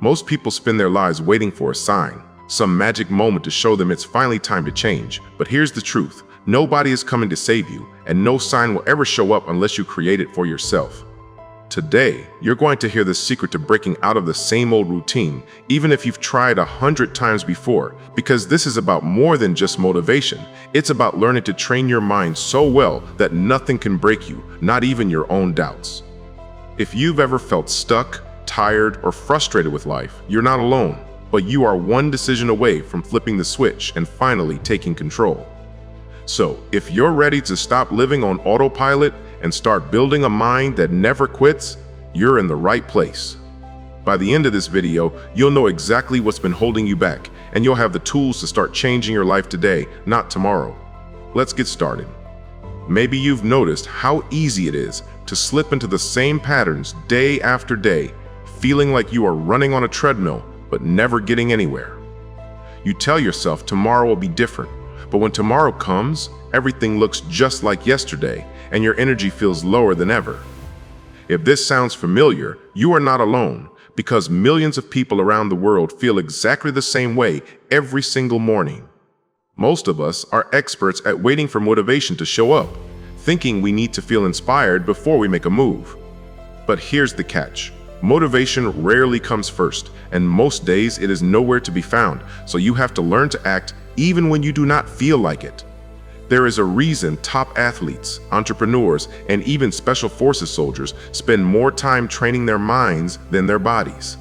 Most people spend their lives waiting for a sign, some magic moment to show them it's finally time to change. But here's the truth. Nobody is coming to save you, and no sign will ever show up unless you create it for yourself. Today, you're going to hear the secret to breaking out of the same old routine, even if you've tried 100 times before, because this is about more than just motivation. It's about learning to train your mind so well that nothing can break you, not even your own doubts. If you've ever felt stuck, tired, or frustrated with life, you're not alone, but you are one decision away from flipping the switch and finally taking control. So, if you're ready to stop living on autopilot and start building a mind that never quits, you're in the right place. By the end of this video, you'll know exactly what's been holding you back, and you'll have the tools to start changing your life today, not tomorrow. Let's get started. Maybe you've noticed how easy it is to slip into the same patterns day after day, feeling like you are running on a treadmill, but never getting anywhere. You tell yourself tomorrow will be different, but when tomorrow comes, everything looks just like yesterday, and your energy feels lower than ever. If this sounds familiar, you are not alone, because millions of people around the world feel exactly the same way every single morning. Most of us are experts at waiting for motivation to show up, thinking we need to feel inspired before we make a move. But here's the catch. Motivation rarely comes first, and most days it is nowhere to be found, so you have to learn to act even when you do not feel like it. There is a reason top athletes, entrepreneurs, and even special forces soldiers spend more time training their minds than their bodies.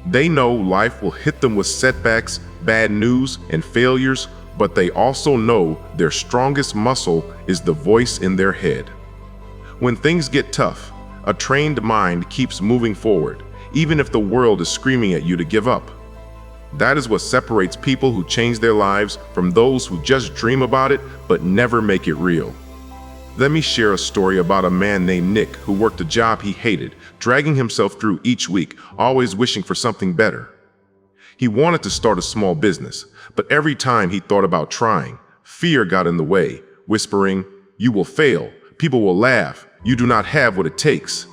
They know life will hit them with setbacks, bad news, and failures, but they also know their strongest muscle is the voice in their head. When things get tough, a trained mind keeps moving forward, even if the world is screaming at you to give up. That is what separates people who change their lives from those who just dream about it but never make it real. Let me share a story about a man named Nick who worked a job he hated, dragging himself through each week, always wishing for something better. He wanted to start a small business, but every time he thought about trying, fear got in the way, whispering, "You will fail, people will laugh, you do not have what it takes."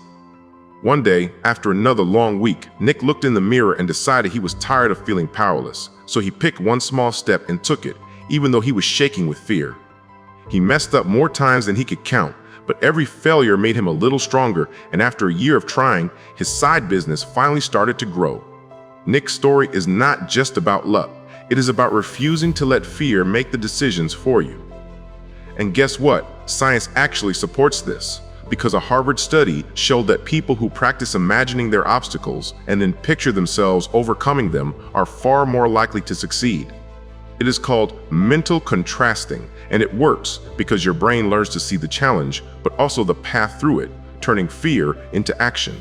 One day, after another long week, Nick looked in the mirror and decided he was tired of feeling powerless. So he picked one small step and took it, even though he was shaking with fear. He messed up more times than he could count, but every failure made him a little stronger, and after a year of trying, his side business finally started to grow. Nick's story is not just about luck. It is about refusing to let fear make the decisions for you. And guess what? Science actually supports this, because a Harvard study showed that people who practice imagining their obstacles and then picture themselves overcoming them are far more likely to succeed. It is called mental contrasting, and it works because your brain learns to see the challenge, but also the path through it, turning fear into action.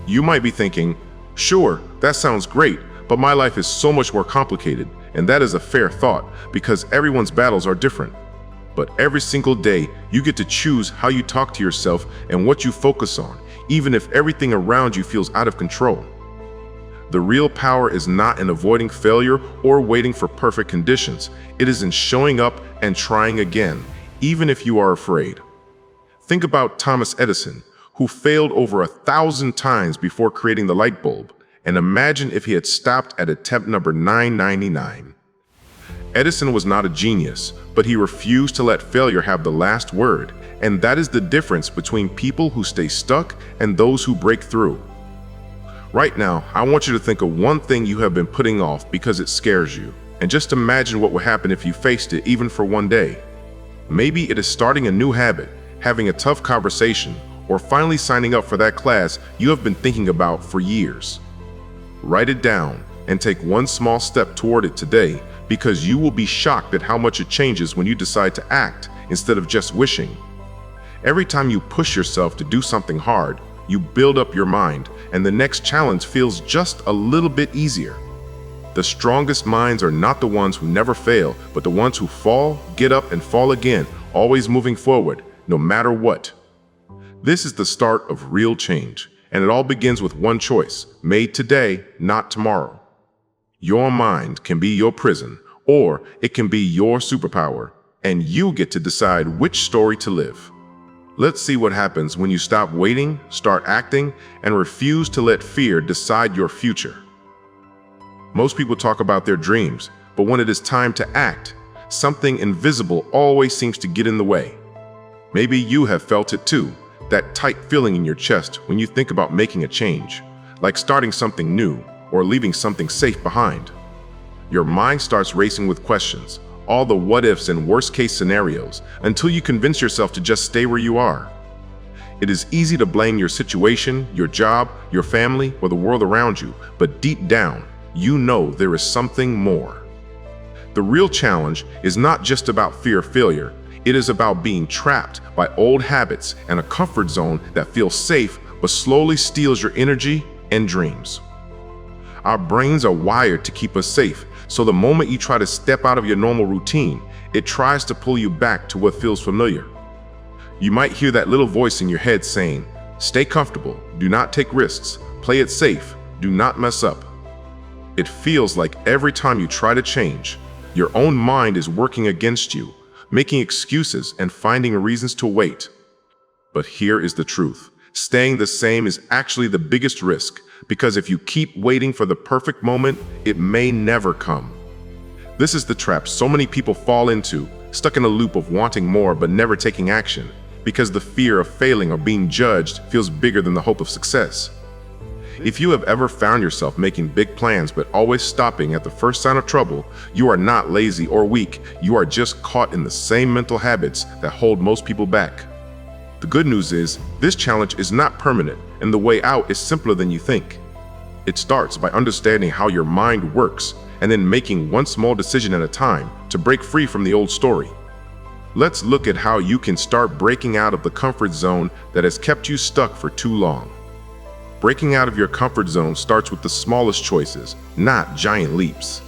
You might be thinking, sure, that sounds great, but my life is so much more complicated, and that is a fair thought, because everyone's battles are different. But every single day, you get to choose how you talk to yourself and what you focus on, even if everything around you feels out of control. The real power is not in avoiding failure or waiting for perfect conditions. It is in showing up and trying again, even if you are afraid. Think about Thomas Edison, who failed over 1,000 times before creating the light bulb, and imagine if he had stopped at attempt number 999. Edison was not a genius, but he refused to let failure have the last word, and that is the difference between people who stay stuck and those who break through. Right now, I want you to think of one thing you have been putting off because it scares you, and just imagine what would happen if you faced it even for one day. Maybe it is starting a new habit, having a tough conversation, or finally signing up for that class you have been thinking about for years. Write it down and take one small step toward it today, because you will be shocked at how much it changes when you decide to act instead of just wishing. Every time you push yourself to do something hard, you build up your mind, and the next challenge feels just a little bit easier. The strongest minds are not the ones who never fail, but the ones who fall, get up, and fall again, always moving forward, no matter what. This is the start of real change, and it all begins with one choice, made today, not tomorrow. Your mind can be your prison, or it can be your superpower, and you get to decide which story to live. Let's see what happens when you stop waiting, start acting, and refuse to let fear decide your future. Most people talk about their dreams, but when it is time to act, something invisible always seems to get in the way. Maybe you have felt it too, that tight feeling in your chest when you think about making a change, like starting something new or leaving something safe behind. Your mind starts racing with questions, all the what-ifs and worst-case scenarios, until you convince yourself to just stay where you are. It is easy to blame your situation, your job, your family, or the world around you, but deep down, you know there is something more. The real challenge is not just about fear of failure. It is about being trapped by old habits and a comfort zone that feels safe but slowly steals your energy and dreams. Our brains are wired to keep us safe, so the moment you try to step out of your normal routine, it tries to pull you back to what feels familiar. You might hear that little voice in your head saying, "Stay comfortable, do not take risks, play it safe, do not mess up." It feels like every time you try to change, your own mind is working against you, making excuses and finding reasons to wait. But here is the truth. Staying the same is actually the biggest risk, because if you keep waiting for the perfect moment, it may never come. This is the trap so many people fall into, stuck in a loop of wanting more but never taking action, because the fear of failing or being judged feels bigger than the hope of success. If you have ever found yourself making big plans but always stopping at the first sign of trouble, you are not lazy or weak, you are just caught in the same mental habits that hold most people back. The good news is, this challenge is not permanent, and the way out is simpler than you think. It starts by understanding how your mind works, and then making one small decision at a time to break free from the old story. Let's look at how you can start breaking out of the comfort zone that has kept you stuck for too long. Breaking out of your comfort zone starts with the smallest choices, not giant leaps.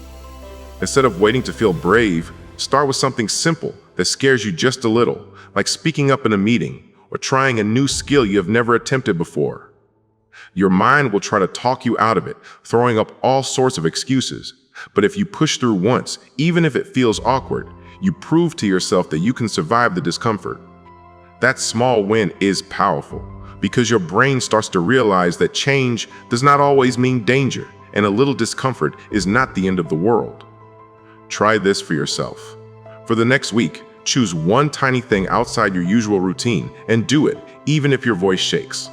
Instead of waiting to feel brave, start with something simple that scares you just a little, like speaking up in a meeting or trying a new skill you have never attempted before. Your mind will try to talk you out of it, throwing up all sorts of excuses. But if you push through once, even if it feels awkward, you prove to yourself that you can survive the discomfort. That small win is powerful, because your brain starts to realize that change does not always mean danger, and a little discomfort is not the end of the world. Try this for yourself. For the next week, choose one tiny thing outside your usual routine and do it, even if your voice shakes.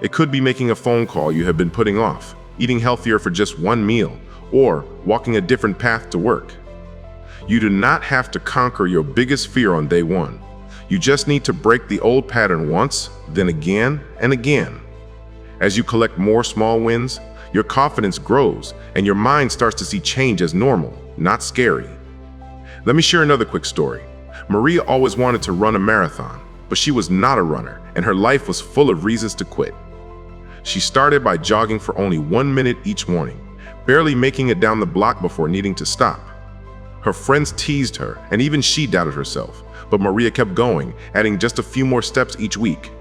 It could be making a phone call you have been putting off, eating healthier for just one meal, or walking a different path to work. You do not have to conquer your biggest fear on day one. You just need to break the old pattern once, then again and again. As you collect more small wins, your confidence grows and your mind starts to see change as normal, not scary. Let me share another quick story. Maria always wanted to run a marathon, but she was not a runner and her life was full of reasons to quit. She started by jogging for only 1 minute each morning, barely making it down the block before needing to stop. Her friends teased her and even she doubted herself, but Maria kept going, adding just a few more steps each week.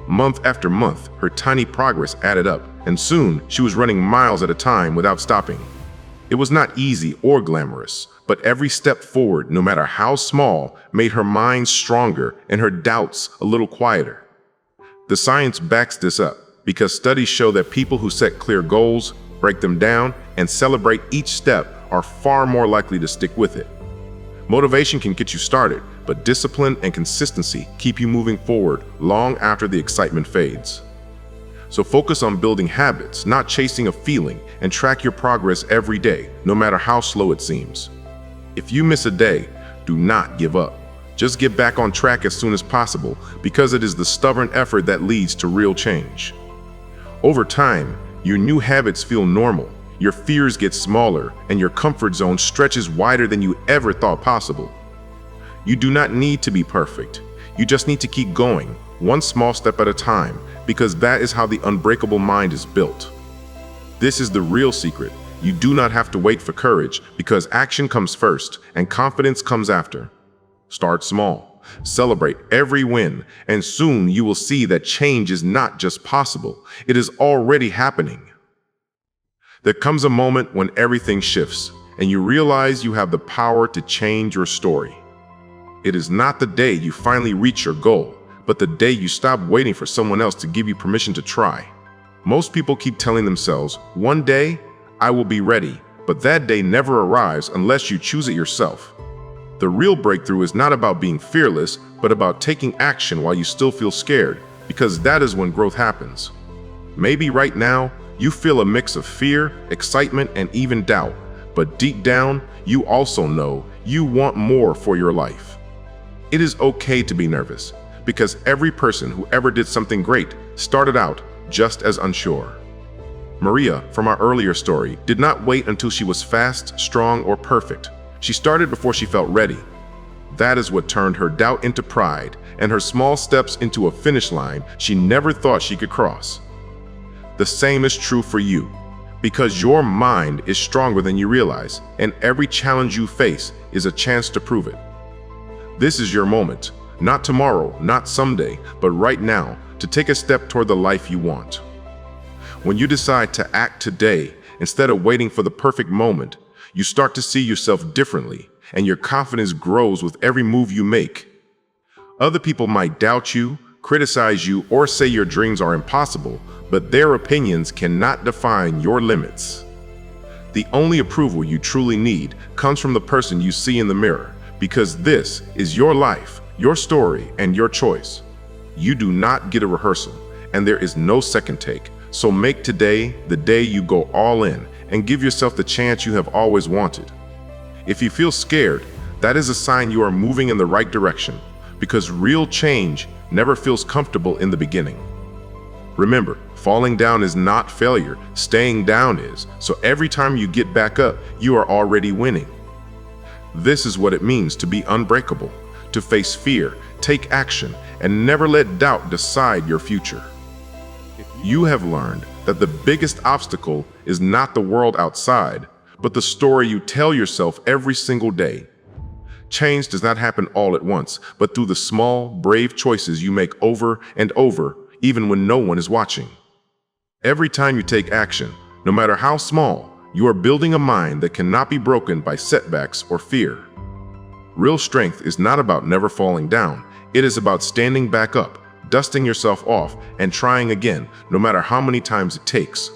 Month after month, her tiny progress added up, and soon she was running miles at a time without stopping. It was not easy or glamorous, but every step forward, no matter how small, made her mind stronger and her doubts a little quieter. The science backs this up, because studies show that people who set clear goals, break them down, and celebrate each step are far more likely to stick with it. Motivation can get you started, but discipline and consistency keep you moving forward long after the excitement fades. So focus on building habits, not chasing a feeling, and track your progress every day, no matter how slow it seems. If you miss a day, do not give up. Just get back on track as soon as possible, because it is the stubborn effort that leads to real change. Over time, your new habits feel normal, your fears get smaller, and your comfort zone stretches wider than you ever thought possible. You do not need to be perfect. You just need to keep going, one small step at a time, because that is how the unbreakable mind is built. This is the real secret. You do not have to wait for courage, because action comes first and confidence comes after. Start small, celebrate every win, and soon you will see that change is not just possible, it is already happening. There comes a moment when everything shifts, and you realize you have the power to change your story. It is not the day you finally reach your goal, but the day you stop waiting for someone else to give you permission to try. Most people keep telling themselves, "One day, I will be ready," but that day never arrives unless you choose it yourself. The real breakthrough is not about being fearless, but about taking action while you still feel scared, because that is when growth happens. Maybe right now, you feel a mix of fear, excitement, and even doubt, but deep down, you also know you want more for your life. It is okay to be nervous, because every person who ever did something great started out just as unsure. Maria, from our earlier story, did not wait until she was fast, strong, or perfect. She started before she felt ready. That is what turned her doubt into pride and her small steps into a finish line she never thought she could cross. The same is true for you, because your mind is stronger than you realize, and every challenge you face is a chance to prove it. This is your moment, not tomorrow, not someday, but right now, to take a step toward the life you want. When you decide to act today, instead of waiting for the perfect moment, you start to see yourself differently, and your confidence grows with every move you make. Other people might doubt you, criticize you, or say your dreams are impossible, but their opinions cannot define your limits. The only approval you truly need comes from the person you see in the mirror, because this is your life, your story, and your choice. You do not get a rehearsal, and there is no second take, so make today the day you go all in and give yourself the chance you have always wanted. If you feel scared, that is a sign you are moving in the right direction, because real change never feels comfortable in the beginning. Remember, falling down is not failure, staying down is, so every time you get back up, you are already winning. This is what it means to be unbreakable, to face fear, take action, and never let doubt decide your future. You have learned that the biggest obstacle is not the world outside, but the story you tell yourself every single day. Change does not happen all at once, but through the small, brave choices you make over and over, even when no one is watching. Every time you take action, no matter how small, you are building a mind that cannot be broken by setbacks or fear. Real strength is not about never falling down. It is about standing back up, dusting yourself off, and trying again, no matter how many times it takes.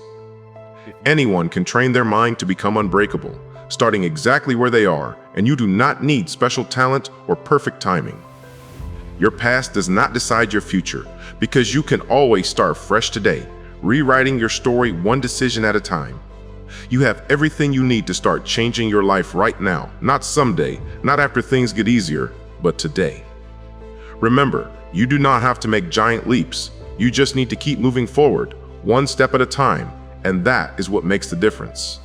Anyone can train their mind to become unbreakable, starting exactly where they are, and you do not need special talent or perfect timing. Your past does not decide your future, because you can always start fresh today, rewriting your story one decision at a time. You have everything you need to start changing your life right now, not someday, not after things get easier, but today. Remember, you do not have to make giant leaps. You just need to keep moving forward, one step at a time, and that is what makes the difference.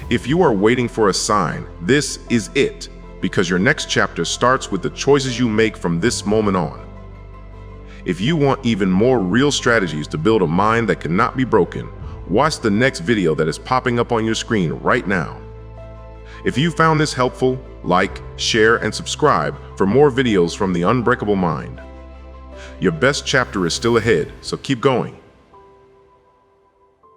If you are waiting for a sign, this is it, because your next chapter starts with the choices you make from this moment on. If you want even more real strategies to build a mind that cannot be broken, watch the next video that is popping up on your screen right now. If you found this helpful, like, share, and subscribe for more videos from the Unbreakable Mind. Your best chapter is still ahead, so keep going.